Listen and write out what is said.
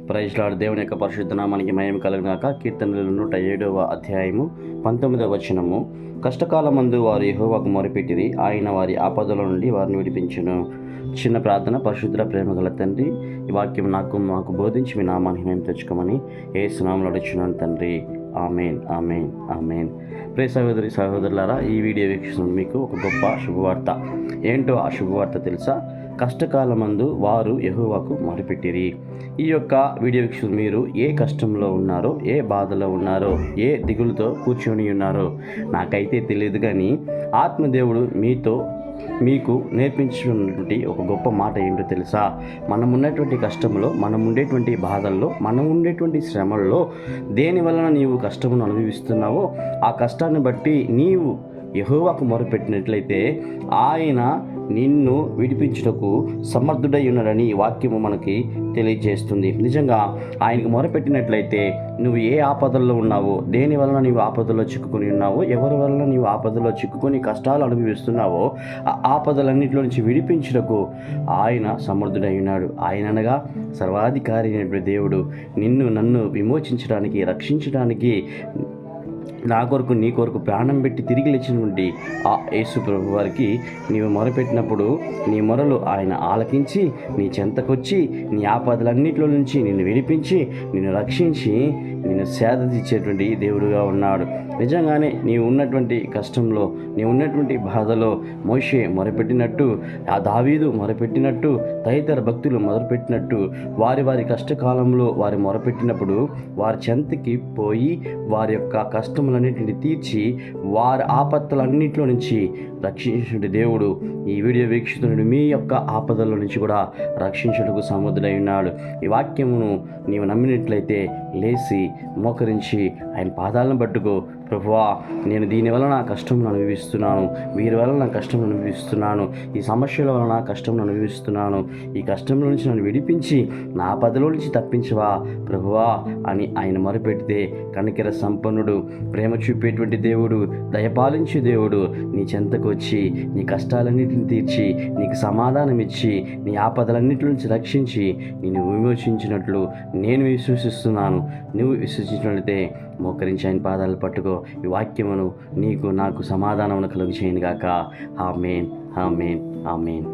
Praise lord. దేవుని యొక్క పరిశుద్ధ నామానికి మహిమ కలుగును గాక. కీర్తనలు 107వ అధ్యాయము 19వ వచనము. కష్టకాలమందు వారు యెహోవాకు మొరపెట్టిరి, ఆయన వారి ఆపదల నుండి వారిని విడిపించును. చిన్న ప్రార్థన. పరిశుద్ధ ప్రేమ గల తండ్రి, ఈ వాక్యం మాకు బోధించి మీ నామాన్ని మేము తెచ్చుకోమని యేసు నామములో అడుగుచున్నాను తండ్రి. ఆమేన్, ఆమేన్, ఆమేన్. ప్రియ సహోదరి సహోదరులారా, ఈ వీడియో వీక్షిస్తున్న మీకు ఒక గొప్ప శుభవార్త. ఏంటో ఆ శుభవార్త తెలుసా? కష్టకాలమందు వారు యెహోవాకు మొరపెట్టిరి. ఈ యొక్క వీడియో వీక్షకులు మీరు ఏ కష్టంలో ఉన్నారో, ఏ బాధలో ఉన్నారో, ఏ దిగులుతో కూర్చొని ఉన్నారో నాకైతే తెలియదు, కానీ ఆత్మదేవుడు మీకు నేర్పించినటువంటి ఒక గొప్ప మాట ఏంటో తెలుసా? మనం ఉన్నటువంటి కష్టంలో, మనం ఉండేటువంటి బాధల్లో, మనం ఉండేటువంటి శ్రమల్లో దేని వలన నీవు కష్టమును అనుభవిస్తున్నావో ఆ కష్టాన్ని బట్టి నీవు యెహోవాకు మొరపెట్టినట్లయితే ఆయన నిన్ను విడిపించుటకు సమర్థుడై ఉన్నాడని ఈ వాక్యము మనకి తెలియజేస్తుంది. నిజంగా ఆయనకు మొరపెట్టినట్లయితే నువ్వు ఏ ఆపదల్లో ఉన్నావో, దేని వలన నీవు ఆపదలో చిక్కుకొని ఉన్నావో, ఎవరి వలన నీవు ఆపదలో చిక్కుకొని కష్టాలు అనుభవిస్తున్నావో ఆ ఆపదలన్నింటిలో నుంచి విడిపించుటకు ఆయన సమర్థుడై ఉన్నాడు. ఆయన అనగా సర్వాధికారి అయినటువంటి దేవుడు నన్ను విమోచించడానికి, రక్షించడానికి, నా కొరకు నీ కొరకు ప్రాణం పెట్టి తిరిగి లేచినటువంటి ఆ యేసు ప్రభు వారికి నీవు మొరపెట్టినప్పుడు నీ మొరలు ఆయన ఆలకించి నీ చెంతకొచ్చి నీ ఆపదలన్నింటిలో నుంచి నిన్ను విడిపించి, నిన్ను రక్షించి, నిన్ను సేద తీర్చేటువంటి దేవుడుగా ఉన్నాడు. నిజంగానే నీవు ఉన్నటువంటి కష్టంలో, నీవు ఉన్నటువంటి బాధలో మోషే మొరపెట్టినట్టు, ఆ దావీదు మొరపెట్టినట్టు, తదితర భక్తులు మొదలుపెట్టినట్టు వారి కష్టకాలంలో వారి మొరపెట్టినప్పుడు వారి చెంతకి పోయి వారి యొక్క కష్టములన్నింటినీ తీర్చి వారి ఆపత్తులన్నింటిలో నుంచి రక్షించుట దేవుడు ఈ వీడియో వీక్షిస్తున్న మీ యొక్క ఆపదల నుంచి కూడా రక్షించుటకు సమర్థుడై ఉన్నాడు. ఈ వాక్యమును నీవు నమ్మినట్లయితే లేచి మోకరించి ఆయన పాదాలను పట్టుకో. ప్రభువా, నేను దీనివల్ల నా కష్టం అనుభవిస్తున్నాను, వీరి వల్ల నా కష్టం అనుభవిస్తున్నాను, ఈ సమస్యల వల్ల నా కష్టం అనుభవిస్తున్నాను, ఈ కష్టంలో నుంచి నన్ను విడిపించి నా ఆపదలో నుంచి తప్పించవా ప్రభువా అని ఆయన మొరపెడితే కనికర సంపన్నుడు, ప్రేమ చూపేటువంటి దేవుడు, దయపాలించే దేవుడు నీ చెంతకు వచ్చి నీ కష్టాలన్నింటిని తీర్చి నీకు సమాధానం ఇచ్చి నీ ఆపదలన్నింటి నుంచి రక్షించి నిన్ను విమోచించినట్లు నేను విశ్వసిస్తున్నాను. నువ్వు విశ్వసించినట్లయితే మోకరించి ఆయన పాదాలు పట్టుకో. ఈ వాక్యమును నీకు నాకు సమాధానమును కలుగు చేయను గాక. ఆమేన్, ఆమేన్, ఆమేన్.